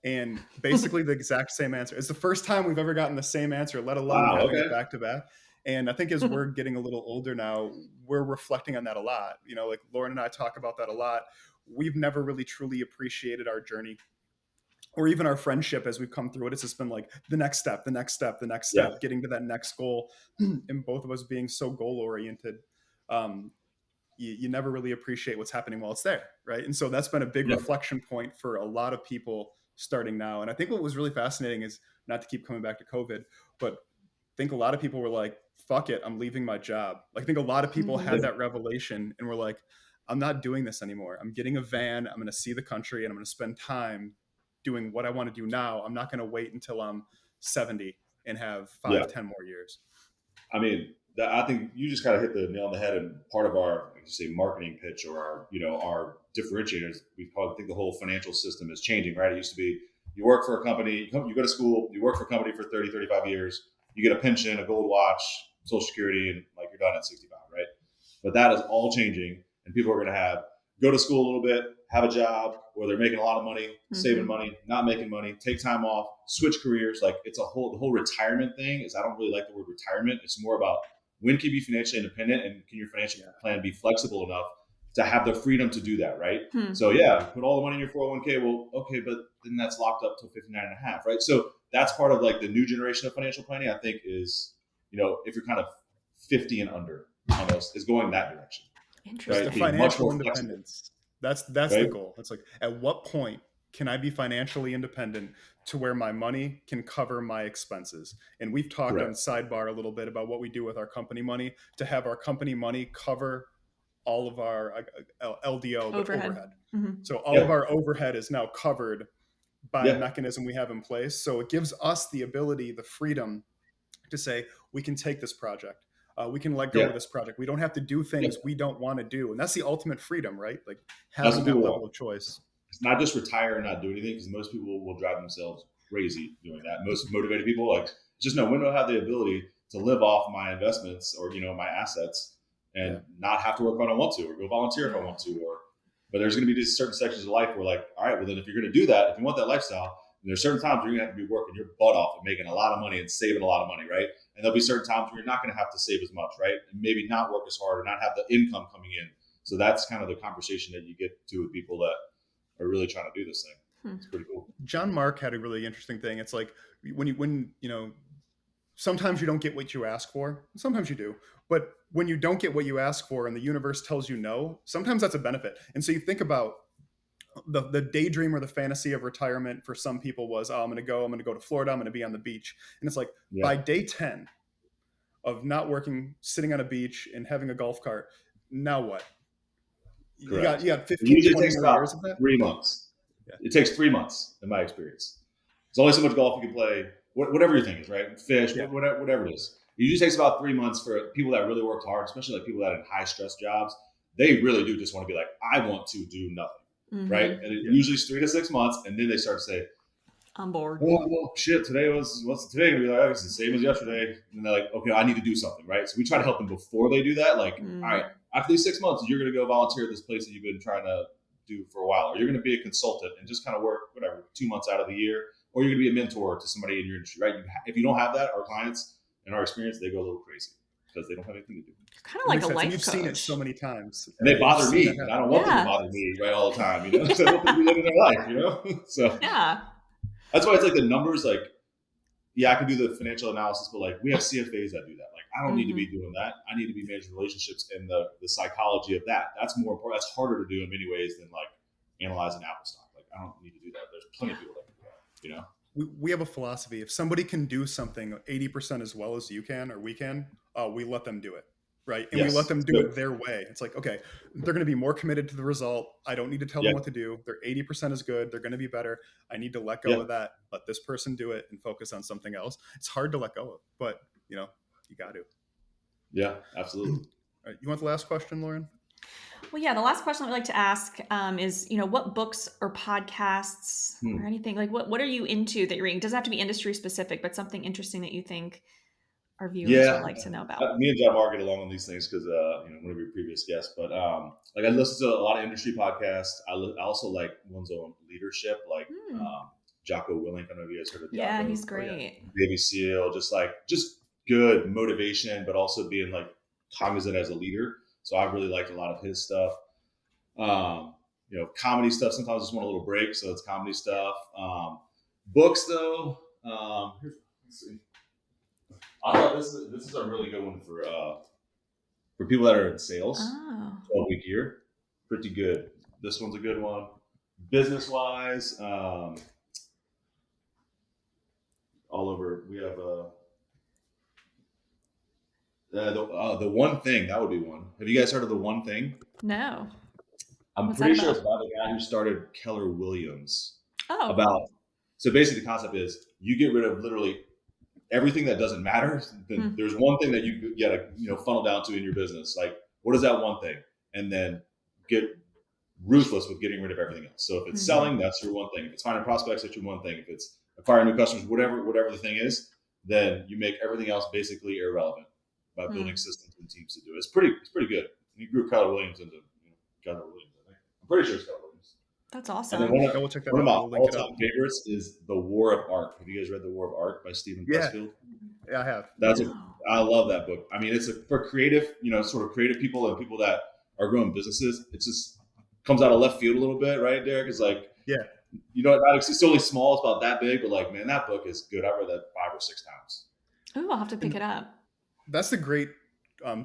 And basically the exact same answer. It's the first time we've ever gotten the same answer, let alone Wow. having Okay. it back to back. And I think as we're getting a little older now, we're reflecting on that a lot. Like Lauren and I talk about that a lot. We've never really truly appreciated our journey or even our friendship as we've come through it. It's just been like the next step, the next step, the next Yeah. step, getting to that next goal. And both of us being so goal oriented, um, you never really appreciate what's happening while it's there, right? And so that's been a big Yeah. reflection point for a lot of people starting now. And I think what was really fascinating is not to keep coming back to COVID, but I think a lot of people were like, fuck it, I'm leaving my job. Like I think a lot of people Hmm. had that revelation and were like, I'm not doing this anymore. I'm getting a van, I'm going to see the country, and I'm going to spend time doing what I want to do now. I'm not going to wait until I'm 70 and have Yeah. 5, 10 more years. I mean, I think you just kind of hit the nail on the head. And part of our, like you say, marketing pitch or our differentiators, I think the whole financial system is changing, right? It used to be you work for a company, you go to school, you work for a company for 30, 35 years, you get a pension, a gold watch, Social Security, and like you're done at 65, right? But that is all changing, and people are going to go to school a little bit, have a job where they're making a lot of money, saving Hmm. money, not making money, take time off, switch careers. Like the whole retirement thing is I don't really like the word retirement. It's more about when can you be financially independent and can your financial Yeah. plan be flexible enough to have the freedom to do that, right? Hmm. So yeah, put all the money in your 401k. Well, okay, but then that's locked up till 59 and a half, right? So that's part of like the new generation of financial planning, I think is, if you're kind of 50 and under almost is going that direction. It's right? the Interesting. Being much financial more flexible, independence. That's the right? goal. It's like, at what point can I be financially independent to where my money can cover my expenses? And we've talked on Correct. sidebar a little bit about what we do with our company money to have our company money cover all of our LDO, but Overhead. overhead. Hmm. So all of Yeah. our overhead is now covered by a Yeah. mechanism we have in place. So it gives us the ability, the freedom to say, we can take this project. We can let go Yeah. of this project. We don't have to do Yeah. things we don't want to do. And that's the ultimate freedom, right? Like That's having what that people level want. of choice. It's not just retire and not do anything, because most people will drive themselves crazy doing that. Most motivated people, like, just know when do I have the ability to live off my investments or, my assets, Yeah. and not have to work if I don't want to, or go volunteer if I want to, but there's going to be these certain sections of life where, like, all right, well, then if you're going to do that, if you want that lifestyle, then there's certain times where you're going to have to be working your butt off and making a lot of money and saving a lot of money, right? And there'll be certain times where you're not going to have to save as much, right? And maybe not work as hard or not have the income coming in. So that's kind of the conversation that you get to with people that are really trying to do this thing. It's pretty cool. John Mark had a really interesting thing. It's like when sometimes you don't get what you ask for. Sometimes you do. But when you don't get what you ask for and the universe tells you no, sometimes that's a benefit. And so you think about the daydream or the fantasy of retirement for some people was, oh, I'm going to go to Florida. I'm going to be on the beach. And it's like, Yeah, by day 10 of not working, sitting on a beach and having a golf cart, now what? correct. You got It 15, usually 20 takes more about years of that? 3 months. Yeah. It takes 3 months, in my experience. There's only so much golf you can play, whatever your thing is, right? Fish, Yeah. whatever it is. It usually takes about 3 months for people that really worked hard, especially like people that are in high stress jobs. They really do just want to be like, I want to do nothing, right? And it usually is 3 to 6 months, and then they start to say, On board. well, shit, what's today gonna be like? Oh, it's the same as yesterday. And they're like, okay, I need to do something, right? So we try to help them before they do that. Like, all right, after these 6 months, you're gonna go volunteer at this place that you've been trying to do for a while, or you're gonna be a consultant and just kind of work whatever 2 months out of the year, or you're gonna be a mentor to somebody in your industry, right? If you don't have that, our clients, in our experience, they go a little crazy because they don't have anything to do. You're kind It of like makes a sense. And life you've coach. seen it so many times. And they You've bother seen me, that and happen. I don't want them to Yeah. bother me, right, all the time, So I want them to be living their life, So Yeah. that's why it's like the numbers, like, yeah, I can do the financial analysis, but like we have CFAs that do that. Like, I don't need to be doing that. I need to be managing relationships and the psychology of that. That's more important. That's harder to do in many ways than like analyzing Apple stock. Like, I don't need to do that. There's plenty of people that can do that, We have a philosophy. If somebody can do something 80% as well as you can or we can, we let them do it. Right. And we let Yes, them it's do good. it their way. It's like, okay, they're going to be more committed to the result. I don't need to tell them Yeah, what to do. They're 80% is good. They're going to be better. I need to let go yeah, of that. Let this person do it and focus on something else. It's hard to let go of, but you got to. yeah, absolutely. All right, you want the last question, Lauren? Well, yeah, the last question I'd like to ask is, what books or podcasts or anything, like what are you into that you're reading? It doesn't have to be industry specific, but something interesting that you think our viewers would Yeah, like to know about. me and John Mark get along on these things because one of your previous guests. But like, I listen to a lot of industry podcasts. I also like ones on leadership, like Jocko Willink. I don't know if you guys heard of Jocko. Yeah, he's great. Navy SEAL, just good motivation, but also being like cognizant as a leader. So I really liked a lot of his stuff. Comedy stuff. Sometimes I just want a little break, so it's comedy stuff. Books though. Let's see. I thought this is a really good one for people that are in sales. Oh. 12-week year, pretty good. This one's a good one. Business wise, all over. We have the One Thing. That would be one. Have you guys heard of The One Thing? No. I'm What's pretty that sure about? it's about the guy who started Keller Williams. Oh. So basically the concept is you get rid of literally everything that doesn't matter. Then there's one thing that you gotta funnel down to in your business. Like, what is that one thing? And then get ruthless with getting rid of everything else. So if it's selling, that's your one thing. If it's finding prospects, that's your one thing. If it's acquiring new customers, whatever the thing is, then you make everything else basically irrelevant by building systems and teams to do it. It's pretty good. He grew Keller Williams into Keller Williams, I think. I'm pretty sure it's Keller Williams. That's awesome. And then I will check that one of out. my We'll link it up. all-time favorites is The War of Art. Have you guys read The War of Art by Stephen Pressfield? Yeah, I have. I love that book. I mean, it's for creative, sort of creative people and people that are growing businesses. It just comes out of left field a little bit, right, Derek? It's like, it's only small. It's about that big, but like, man, that book is good. I've read that 5 or 6 times. Oh, I'll have to pick it up. That's the great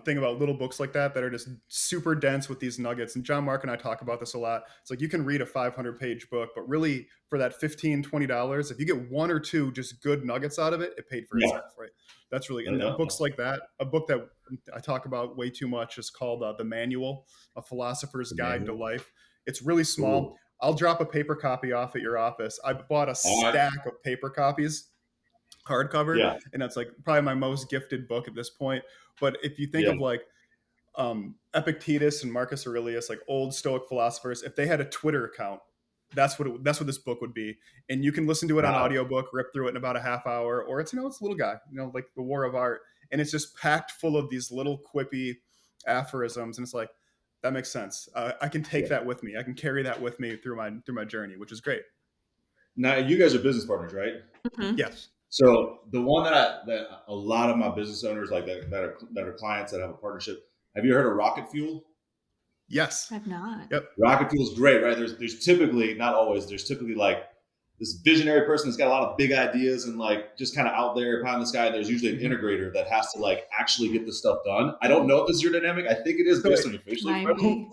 thing about little books like that are just super dense with these nuggets. And John Mark and I talk about this a lot. It's like you can read a 500-page book, but really for that $15-20, if you get one or two just good nuggets out of it, it paid for Yeah. itself, right? That's really, and books like that, a book that I talk about way too much is called The Manual, A Philosopher's Guide to Life. It's really small. Ooh. I'll drop a paper copy off at your office. I bought a All right. stack of paper copies, hardcover, Yeah. and that's like probably my most gifted book at this point. But if you think Yeah. of like Epictetus and Marcus Aurelius, like old Stoic philosophers, if they had a Twitter account, that's what this book would be. And you can listen to it on Wow. audiobook, rip through it in about a half hour, or it's, it's a little guy, like The War of Art, and it's just packed full of these little quippy aphorisms, and it's like, that makes sense. I can take that with me. I can carry that with me through my journey, which is great. Now, you guys are business partners, right? Mhm. Yes. So the one that a lot of my business owners like that are clients that have a partnership. Have you heard of rocket fuel? Yes. I've not. Yep. Rocket fuel is great, right? There's typically, not always, there's typically like this visionary person that's got a lot of big ideas and like just kind of out there pie in the sky. There's usually an integrator that has to like actually get the stuff done. I don't know if this is your dynamic. I think it is based on your facial Might expression.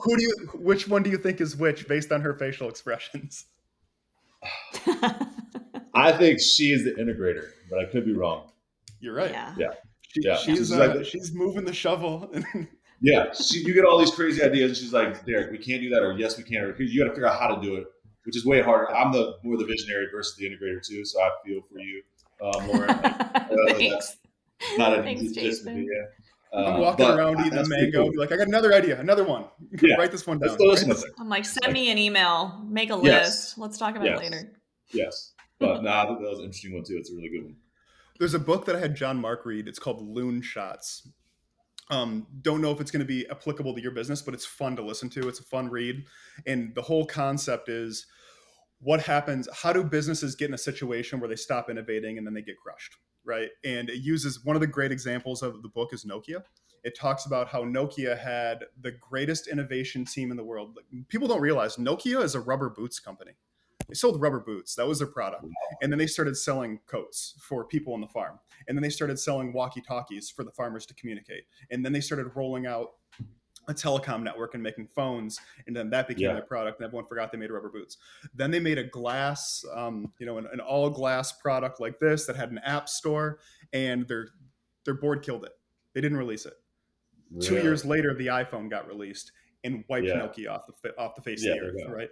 be. Which one do you think is which based on her facial expressions? I think she is the integrator, but I could be wrong. You're right. Yeah. She's moving the shovel. Yeah, you get all these crazy ideas, and she's like, "Derek, we can't do that," or "Yes, we can," or "You got to figure out how to do it," which is way harder. I'm more the visionary versus the integrator too, so I feel for you, Lauren. Thanks. Not an Thanks, easy Jason. to be. I'm walking around eating a mango. Cool. Be like, I got another idea, another one. Yeah. Write this one down. I'm like, send me an email, make a list. Let's talk about it later. Yes, but I think that was an interesting one too. It's a really good one. There's a book that I had John Mark read. It's called Loon Shots. Don't know if it's going to be applicable to your business, but it's fun to listen to. It's a fun read. And the whole concept is what happens, how do businesses get in a situation where they stop innovating and then they get crushed, right? And it uses, one of the great examples of the book is Nokia. It talks about how Nokia had the greatest innovation team in the world. People don't realize Nokia is a rubber boots company. They sold rubber boots. That was their product. And then they started selling coats for people on the farm. And then they started selling walkie-talkies for the farmers to communicate. And then they started rolling out a telecom network and making phones. And then that became their product. And everyone forgot they made rubber boots. Then they made a glass, an all glass product like this that had an app store. And their board killed it. They didn't release it. Really? 2 years later, the iPhone got released and wiped Nokia off the face of the earth, right?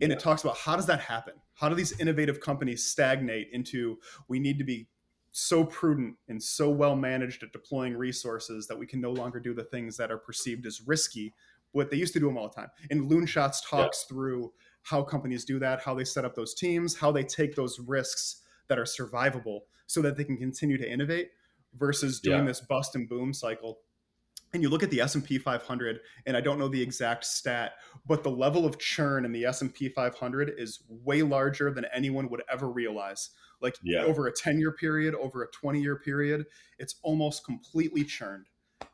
And it talks about how does that happen? How do these innovative companies stagnate into, we need to be so prudent and so well managed at deploying resources that we can no longer do the things that are perceived as risky, but they used to do them all the time. And Loon Shots talks through how companies do that, how they set up those teams, how they take those risks that are survivable so that they can continue to innovate versus doing this bust and boom cycle. And you look at the S&P 500, and I don't know the exact stat, but the level of churn in the S&P 500 is way larger than anyone would ever realize. Like over a 10-year period, over a 20-year period, it's almost completely churned.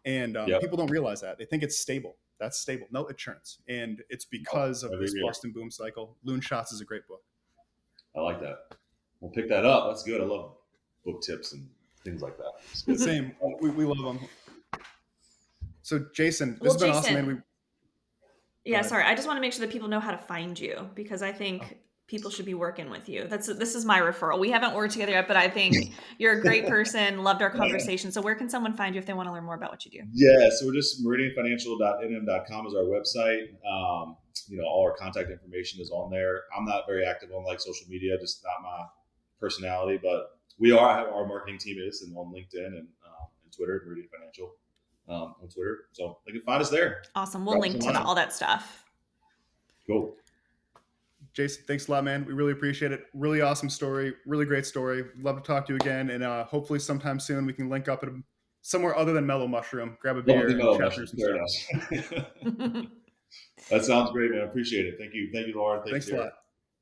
And people don't realize that. They think it's stable. That's stable. No, it churns. And it's because of this bust and boom cycle. Loon Shots is a great book. I like that. We'll pick that up. That's good. I love book tips and things like that. Same. We love them. So Jason, this has been awesome, man. Sorry. I just want to make sure that people know how to find you because I think people should be working with you. This is my referral. We haven't worked together yet, but I think you're a great person. Loved our conversation. So where can someone find you if they want to learn more about what you do? Yeah, so we're just meridianfinancial.nm.com is our website. All our contact information is on there. I'm not very active on like social media, just not my personality, but our marketing team is and on LinkedIn and Twitter, Meridian Financial. On Twitter, so they can find us there. Awesome. We'll link to all that stuff. Cool. Jason, thanks a lot, man. We really appreciate it. Really awesome story. Really great story. Love to talk to you again, and hopefully sometime soon we can link up at somewhere other than Mellow Mushroom. Grab a beer and chat through some stuff. That sounds great, man. I appreciate it. Thank you, Lauren. Thanks a lot.